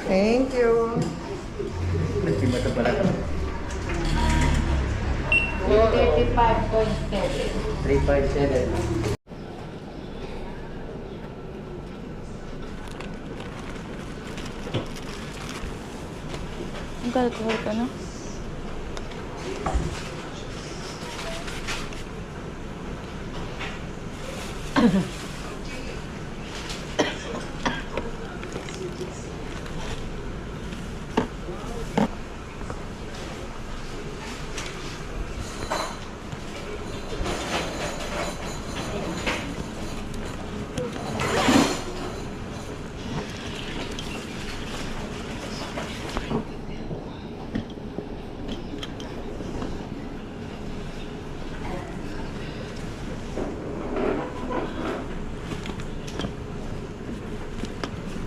Thank you. Nagsimata pala ito. 357. Mag-alcohol ka na?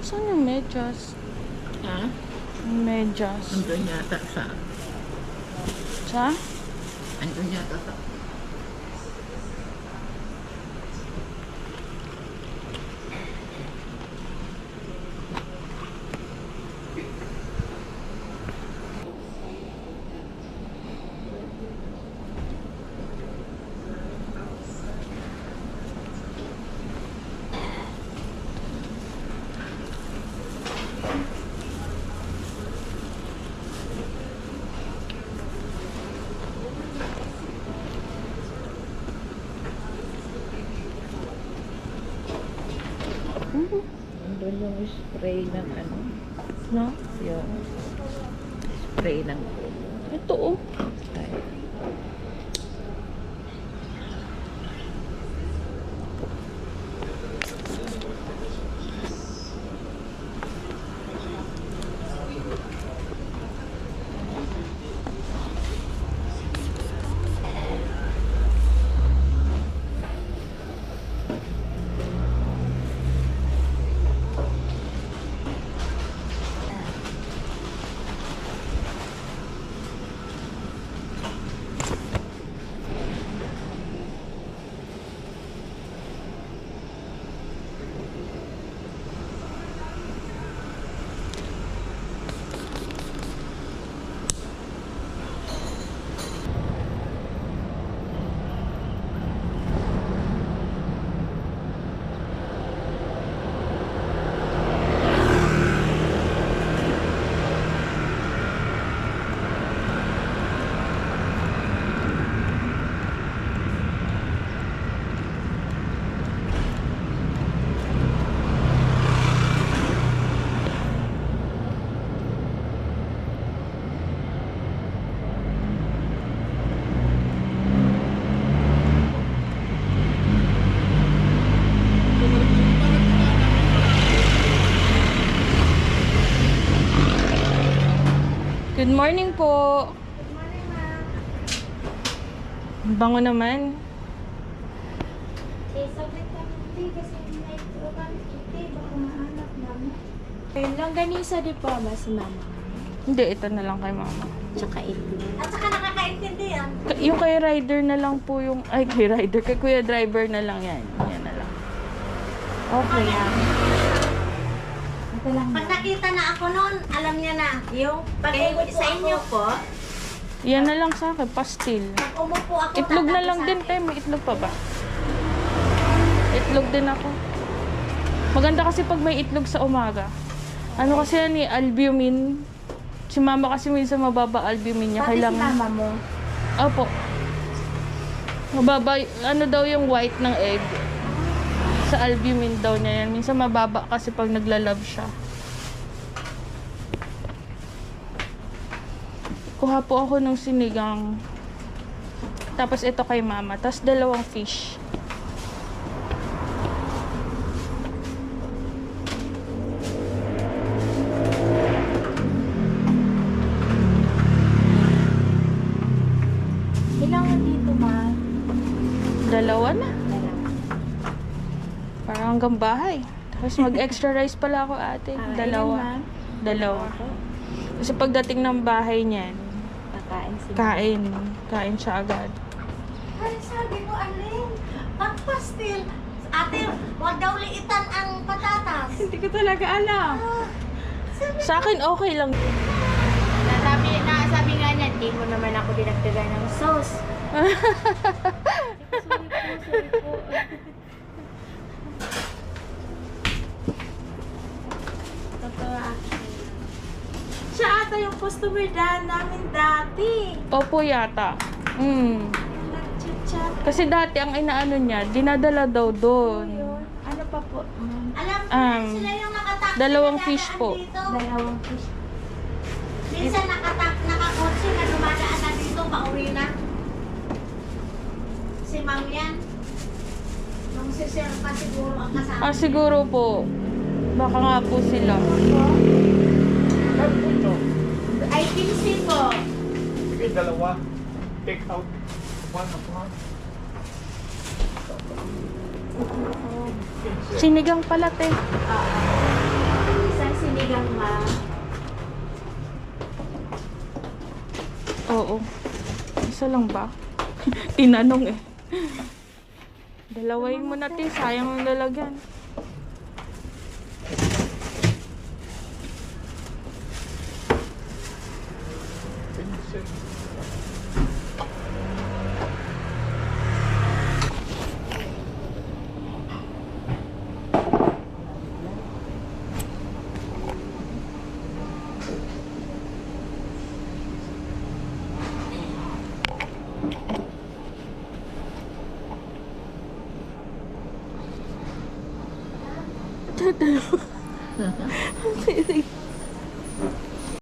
Saan yung medyas? Ha? Yung medyas. Andun yata sa... Sa? Andun yata sa... Andun yung spray ng ano. No? Yung spray ng... Ito oh. Ay. Good morning po. Ang bango naman. Longganisa di po ba si mama? Hindi, ito na lang kay mama. Tsaka ito. At saka nakakaintindi yan. Yung kay rider na lang po yung... Ay, kay rider. Kay kuya driver na lang yan. Yan na lang. Okay. Ito lang. Pag nakita na ako noon, alam niya na. Yung pag sa inyo po, Yan na lang sa akin. Pastil. pag umupo ako, Itlog na tatabi lang sa din, akin. te. May itlog pa ba? Itlog din ako. Maganda kasi pag may itlog sa umaga. Ano kasi yan eh, albumin. Si mama kasi minsan mababa albumin niya. Pati si Kailangan... mama mo. Opo. Mababa, ano daw yung white ng egg. Sa albumin daw niya yan. Minsan mababa kasi pag naglalove siya. Kuha po ako ng sinigang. Tapos ito kay mama. Tapos dalawang fish. Kailangan dito, ma. Dalawa na. Parang hanggang bahay. Tapos mag-extra rice pala ako, ate. Dalawa. Dalawa. Kasi pagdating ng bahay niyan, Kakain si kain. Kain siya agad. Ay, sabi ko, Alin, pagpastil. Ate, wag daw liitan ang patatas. Hindi ko talaga alam. Sa akin, okay lang. Sabi nga niya, di mo naman ako dinagdagan ng sauce. Sorry po. Totoo akin. Siya ata yung customer namin dati. Opo yata. Nag-chat-chat. Kasi dati ang inaano niya, dinadala daw doon. Ano pa po? Alam ko, sila yung nakataksi. dalawang na fish dadaan po. Dito. Dalawang fish. Minsan nakakotse na dumadaan na dito, pauwi na. Si Ma'am yan. Nung si Sir pa siguro ang kasama. Ah, siguro po. Baka nga po sila. Ay, pinsi po. Sige, dalawa. Take out. One of one. Sinigang pala, te. Isang sinigang ma. Oo. Isa lang ba? Tinanong eh. Dalawain mo na, te. Sayang ang lalagyan.